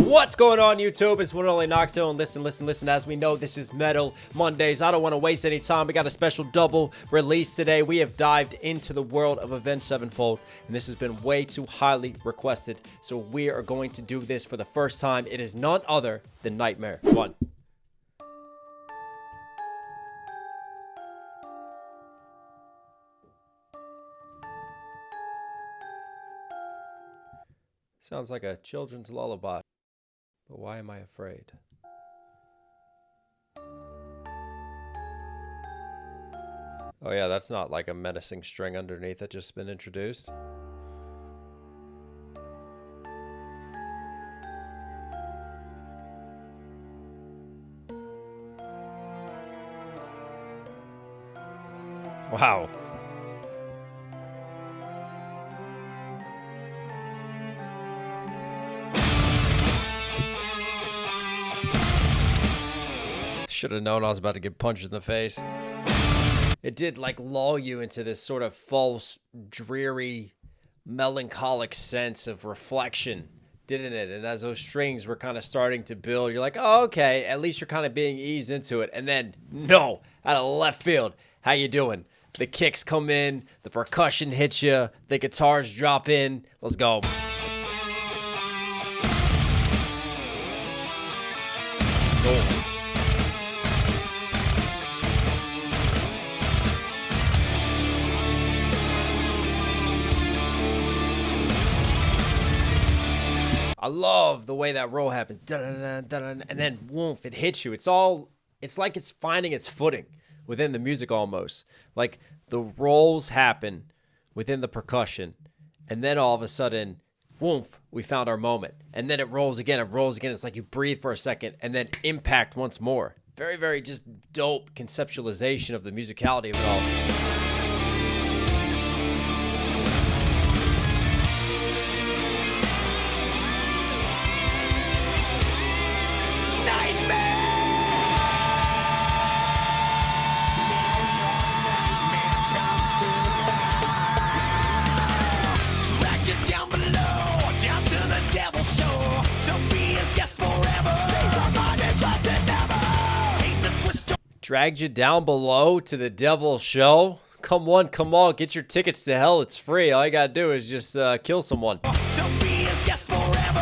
What's going on, YouTube? It's one and only Knox Hill, and listen. As we know, this is Metal Mondays. I don't want to waste any time. We got a special double release today. We have dived into the world of Avenged Sevenfold, and this has been way too highly requested. So we are going to do this for the first time. It is none other than Nightmare 1. Sounds like a children's lullaby. But why am I afraid? Oh yeah, that's not like a menacing string underneath that just been introduced. Wow. Should have known I was about to get punched in the face. It did like lull you into this sort of false, dreary, melancholic sense of reflection, didn't it? And as those strings were kind of starting to build, you're like, oh, okay, at least you're kind of being eased into it. And then, no, out of left field, how you doing? The kicks come in, the percussion hits you, the guitars drop in. Let's go. Cool. I love the way that roll happens. And then, woof, it hits you. It's like it's finding its footing within the music almost. Like the rolls happen within the percussion. And then all of a sudden, woof, we found our moment. And then it rolls again. It's like you breathe for a second and then impact once more. Very, very just dope conceptualization of the musicality of it all. Dragged you down below to the devil's show. Come on, get your tickets to hell. It's free. All you gotta do is just kill someone. To be his guest forever.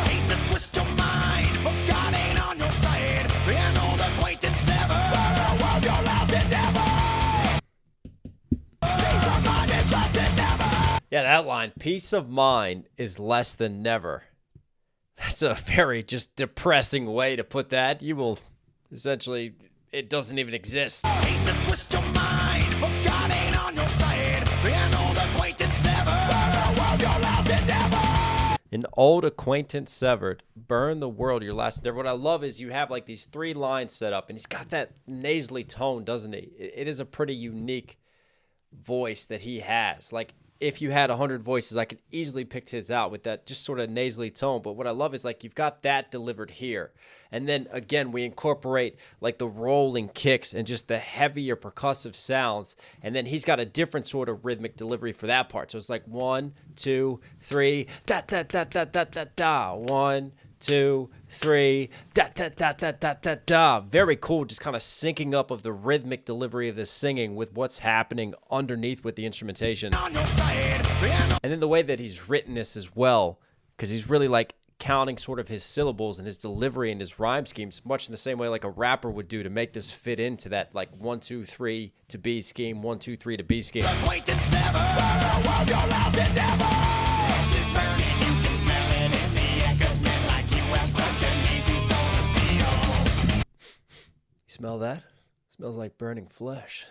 Hate to twist your mind, but God ain't on your side. An old acquaintance sever. World, your last endeavor. Yeah, that line. Peace of mind is less than never. That's a very just depressing way to put that. You will essentially, it doesn't even exist. Hate to twist your mind, but God ain't on your side. An old acquaintance severed. Burn the world, your last endeavor. An old acquaintance severed. Burn the world, your last endeavor. What I love is you have like these 3 lines set up, and he's got that nasally tone, doesn't he? It is a pretty unique voice that he has. Like, if you had 100 voices, I could easily pick his out with that just sort of nasally tone. But what I love is like you've got that delivered here. And then again, we incorporate like the rolling kicks and just the heavier percussive sounds. And then he's got a different sort of rhythmic delivery for that part. So it's like 1, 2, 3, da da da da da da da. 1, 2, 3, da da da da da da da. Very cool, just kind of syncing up of the rhythmic delivery of this singing with what's happening underneath with the instrumentation. And then the way that he's written this as well, because he's really like counting sort of his syllables and his delivery and his rhyme schemes, much in the same way like a rapper would do to make this fit into that like 1, 2, 3 to B scheme, 1, 2, 3 to B scheme. Smell that? Smells like burning flesh.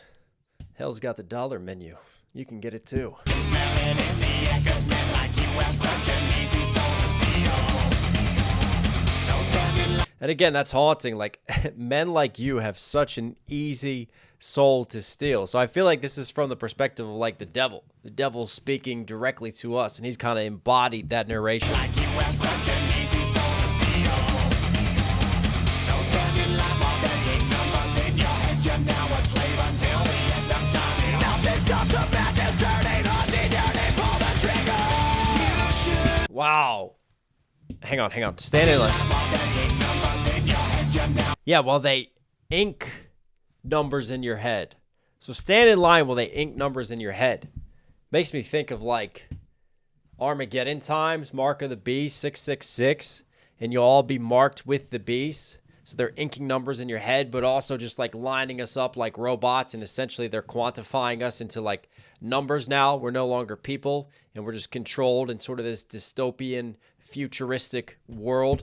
Hell's got the dollar menu. You can get it too. And again, that's haunting. Like, men like you have such an easy soul to steal. So I feel like this is from the perspective of like the devil. The devil's speaking directly to us, and he's kind of embodied that narration. Like you have such an easy soul to steal. So spend your life while making numbers in your head. You're now a slave until the end of time. Nothing stops the madness, dirty, dirty, pull the trigger. Wow. Hang on. Stand in line. Yeah, while they ink numbers in your head. So stand in line while they ink numbers in your head. Makes me think of like Armageddon times, Mark of the Beast, 666, and you'll all be marked with the beast. So they're inking numbers in your head, but also just like lining us up like robots, and essentially they're quantifying us into like numbers now. We're no longer people, and we're just controlled in sort of this dystopian, futuristic world.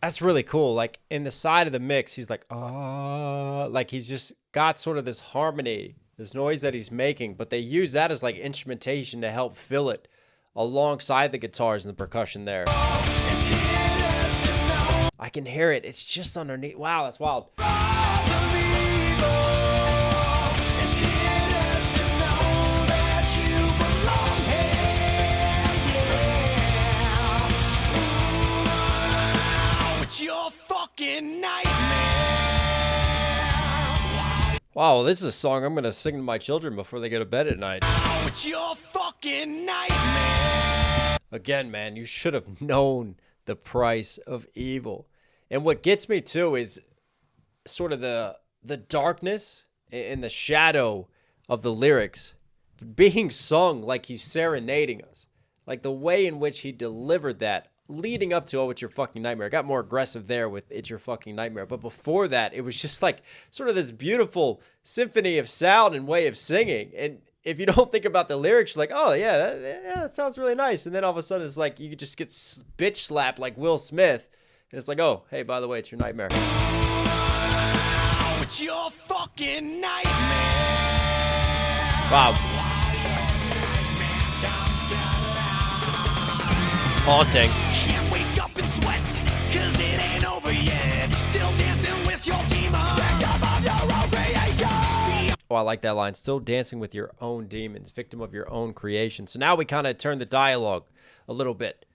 That's really cool. Like in the side of the mix, he's like, like he's just got sort of this harmony, this noise that he's making, but they use that as like instrumentation to help fill it alongside the guitars and the percussion there. I can hear it. It's just underneath. Wow, that's wild. Your fucking nightmare. Wow, this is a song I'm gonna sing to my children before they go to bed at night. It's your fucking nightmare. Again, man, you should have known the price of evil. And what gets me too is sort of the darkness and the shadow of the lyrics being sung like he's serenading us. Like the way in which he delivered that leading up to, oh, it's your fucking nightmare. It got more aggressive there with it's your fucking nightmare. But before that, it was just like sort of this beautiful symphony of sound and way of singing. And if you don't think about the lyrics, you're like, oh, yeah, that sounds really nice. And then all of a sudden, it's like you could just get bitch slapped like Will Smith. And it's like, oh, hey, by the way, it's your nightmare. It's your fucking nightmare. Wow. Haunting. Can't wake up and sweat, cause it ain't over yet. Still dancing with your demons. Victim of your own creation. Oh, I like that line. Still dancing with your own demons. Victim of your own creation. So now we kind of turn the dialogue a little bit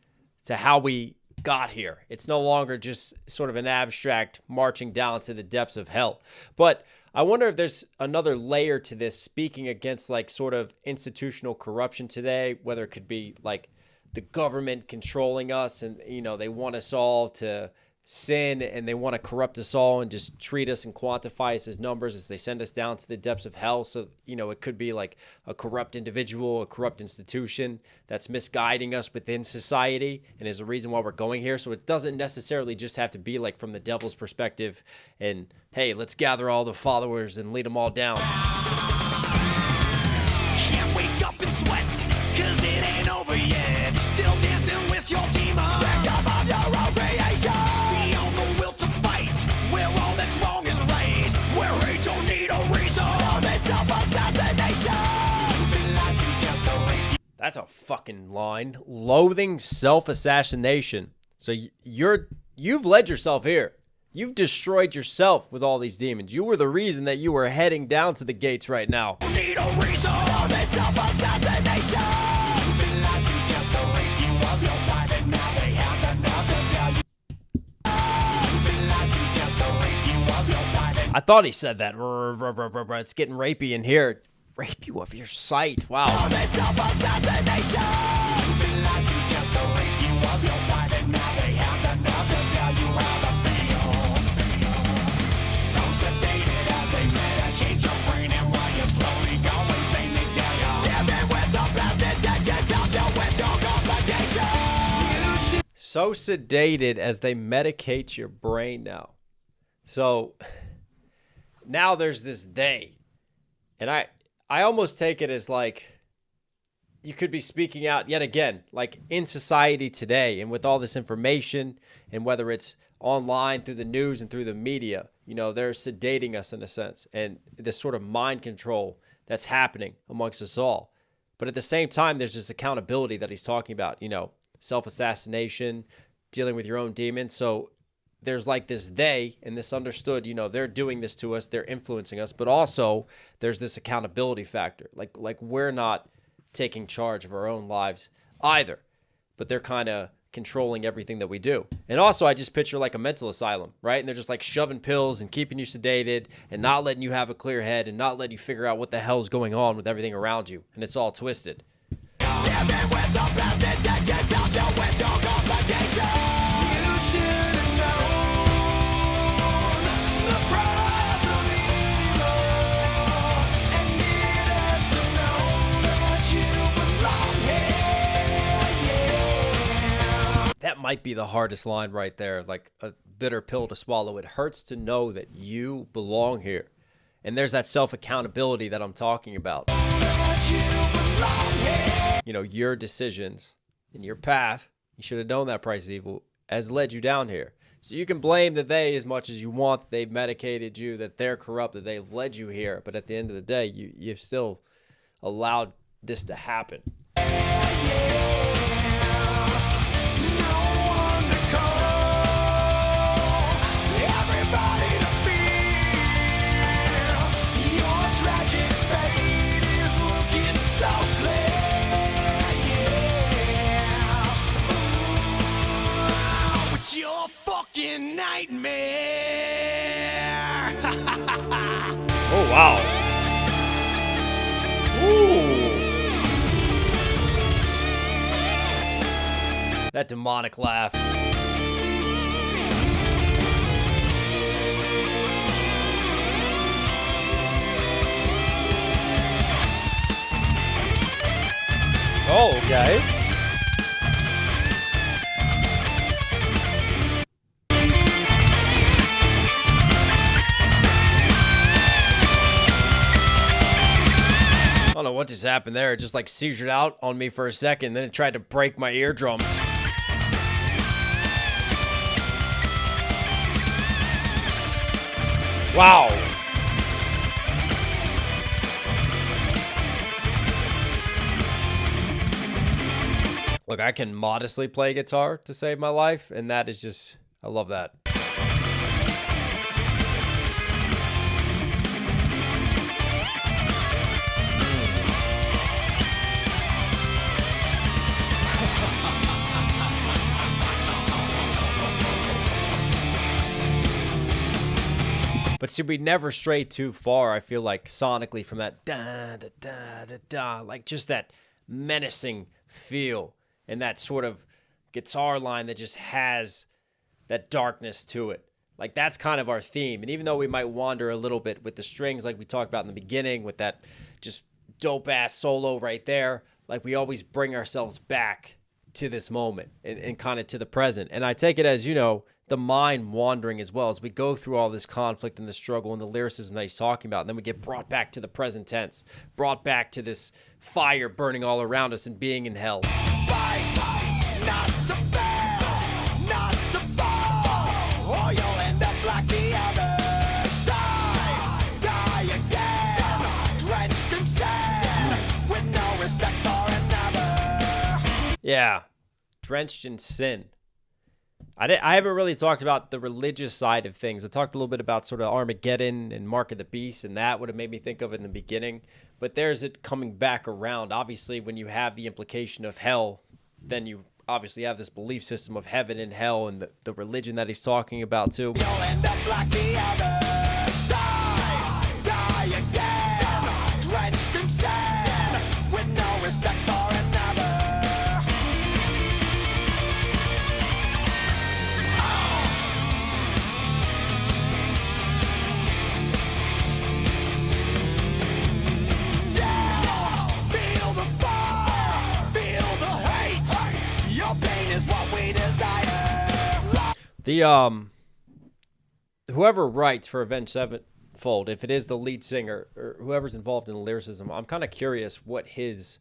to how we got here. It's no longer just sort of an abstract marching down to the depths of hell. But I wonder if there's another layer to this, speaking against like sort of institutional corruption today, whether it could be like the government controlling us and, you know, they want us all to sin and they want to corrupt us all and just treat us and quantify us as numbers as they send us down to the depths of hell. So, you know, it could be like a corrupt individual, a corrupt institution that's misguiding us within society and is a reason why we're going here. So it doesn't necessarily just have to be like from the devil's perspective and, hey, let's gather all the followers and lead them all down. Can't wake up and sweat, cause it ain't over yet. Still dancing with your demons. Victim of your own creation. Beyond the will to fight, where all that's wrong is right, where hate don't need a reason. All that self-assassination. That's a fucking line. Loathing self-assassination. So you've led yourself here. You've destroyed yourself with all these demons. You were the reason that you were heading down to the gates right now. Need a reason. All that self-assassination. I thought he said that. It's getting rapey in here. Rape you of your sight. Wow. So sedated as they medicate your brain now. So now there's this they. And I almost take it as like you could be speaking out yet again, like in society today and with all this information and whether it's online through the news and through the media, you know, they're sedating us in a sense and this sort of mind control that's happening amongst us all. But at the same time, there's this accountability that he's talking about, you know, self-assassination, dealing with your own demons. So there's like this they and this understood, you know, they're doing this to us, they're influencing us, but also there's this accountability factor. Like we're not taking charge of our own lives either, but they're kind of controlling everything that we do. And also I just picture like a mental asylum, right? And they're just like shoving pills and keeping you sedated and not letting you have a clear head and not letting you figure out what the hell's going on with everything around you. And it's all twisted. That might be the hardest line right there, like a bitter pill to swallow. It hurts to know that you belong here. And there's that self-accountability that I'm talking about. You know, your decisions and your path, you should have known that price of evil has led you down here. So you can blame the they as much as you want. They've medicated you, that they're corrupt, that they've led you here. But at the end of the day, you've still allowed this to happen. Nightmare. Oh, wow. Ooh. That demonic laugh. Oh, okay. I don't know what just happened there. It just like seizured out on me for a second, then it tried to break my eardrums. Wow. Look, I can modestly play guitar to save my life, and that is just, I love that. But see, we never stray too far, I feel like, sonically from that da-da-da-da-da, like just that menacing feel and that sort of guitar line that just has that darkness to it. Like, that's kind of our theme. And even though we might wander a little bit with the strings like we talked about in the beginning with that just dope-ass solo right there, like we always bring ourselves back to this moment and kind of to the present. And I take it as, you know, the mind wandering as well as we go through all this conflict and the struggle and the lyricism that he's talking about. And then we get brought back to the present tense, brought back to this fire burning all around us and being in hell. Fight, not to fail, not to fall, or you'll end up like the others. Die again, drenched in sin, with no respect for another. Yeah, drenched in sin. I haven't really talked about the religious side of things. I talked a little bit about sort of Armageddon and Mark of the Beast, and that would have made me think of it in the beginning. But there's it coming back around. Obviously, when you have the implication of hell, then you obviously have this belief system of heaven and hell and the religion that he's talking about too. You'll end up like the others. Die again, drenched in sin, with no respect for another. The whoever writes for Avenged Sevenfold, if it is the lead singer or whoever's involved in the lyricism, I'm kind of curious what his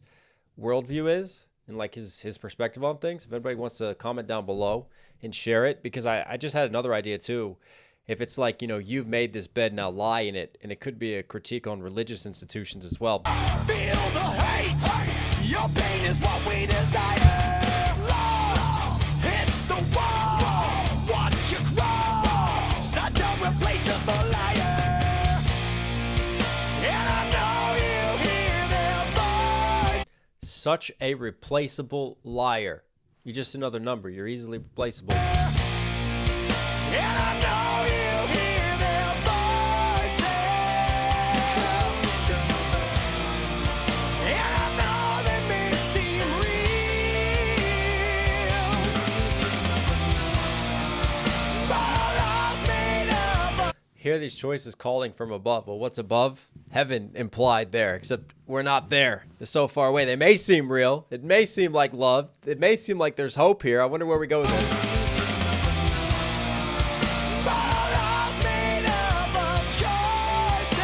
worldview is and like his perspective on things. If anybody wants to comment down below and share it, because I just had another idea too. If it's like, you know, you've made this bed, now lie in it, and it could be a critique on religious institutions as well. Feel the hate, your pain is what we desire. Lost, hit the wall, watch you cry. such a replaceable liar. You're just another number. You're easily replaceable. And I know you hear their voices. And I know they may seem real, but our lives made up. Hear these choices calling from above. Well, what's above? Heaven implied there, except we're not there. They're so far away. They may seem real. It may seem like love. It may seem like there's hope here. I wonder where we go with this. But our lives made up of choices.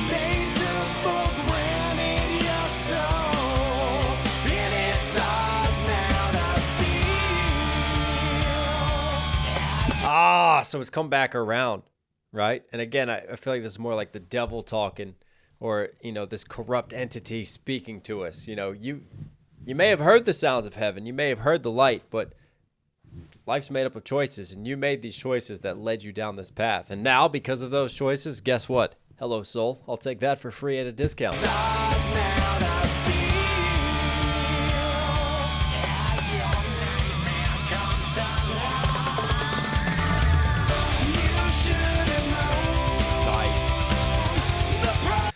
They took for granted your soul, and it's ours now to steal. Ah, so it's come back around, right? And again, I feel like this is more like the devil talking, or, you know, this corrupt entity speaking to us. You know, you may have heard the sounds of heaven. You may have heard the light, but life's made up of choices, and you made these choices that led you down this path. And now, because of those choices, guess what? Hello, soul. I'll take that for free at a discount. Ours now to steal. As your nightmare comes to life, you should have known. Nice.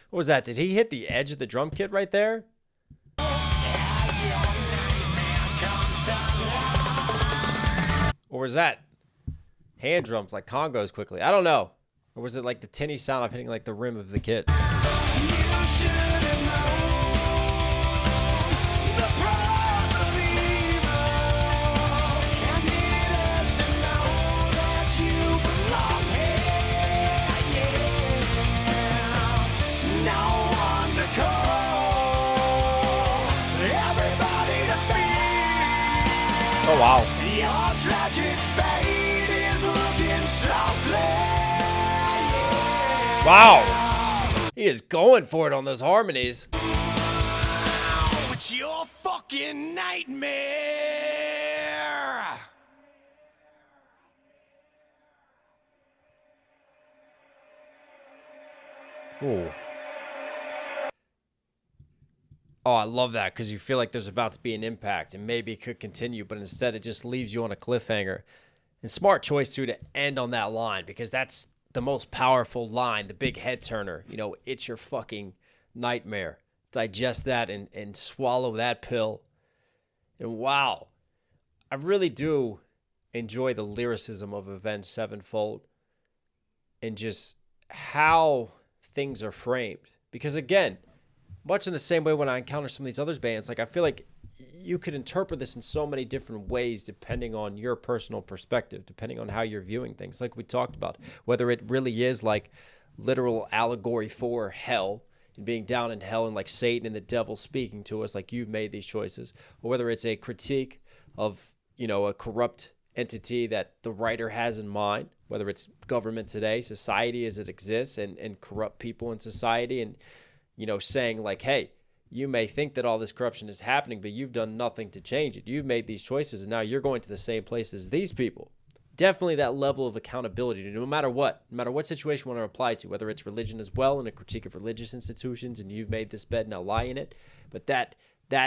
What was that? Did he hit the edge of the drum kit right there? As your nightmare comes to life. Or was that hand drums like congos quickly? I don't know. Or was it like the tinny sound of hitting like the rim of the kit? You should have known the price of evil, and it hurts to know that you belong here. Yeah. No one to call, everybody to feel. Oh, wow. Your tragic fate is looking softly. Wow. He is going for it on those harmonies. It's your fucking nightmare. Ooh. Oh, I love that, because you feel like there's about to be an impact and maybe it could continue, but instead it just leaves you on a cliffhanger. And smart choice, too, to end on that line, because that's the most powerful line, the big head turner. You know, it's your fucking nightmare. Digest that and swallow that pill. And wow, I really do enjoy the lyricism of Avenged Sevenfold and just how things are framed. Because again, much in the same way when I encounter some of these other bands, like I feel like you could interpret this in so many different ways depending on your personal perspective, depending on how you're viewing things, like we talked about. Whether it really is like literal allegory for hell and being down in hell and like Satan and the devil speaking to us like you've made these choices, or whether it's a critique of, you know, a corrupt entity that the writer has in mind, whether it's government today, society as it exists, and corrupt people in society, and, you know, saying like, hey, you may think that all this corruption is happening, but you've done nothing to change it. You've made these choices, and now you're going to the same place as these people. Definitely that level of accountability, no matter what situation you want to apply to, whether it's religion as well and a critique of religious institutions, and you've made this bed, now lie in it. But that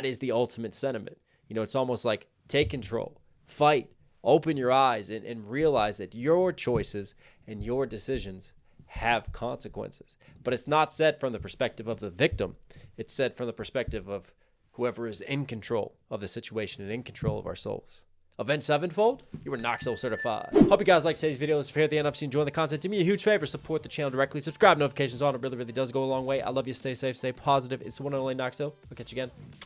is the ultimate sentiment. You know, it's almost like take control, fight, open your eyes, and realize that your choices and your decisions have consequences. But it's not said from the perspective of the victim. It's said from the perspective of whoever is in control of the situation and in control of our souls. Avenged Sevenfold, you were Knox Hill certified. Hope you guys like today's video. If you're here at the end, if you enjoying the content, do me a huge favor, support the channel directly. Subscribe, notifications on. It really, really does go a long way. I love you. Stay safe, stay positive. It's the one and only Knox Hill. I'll catch you again.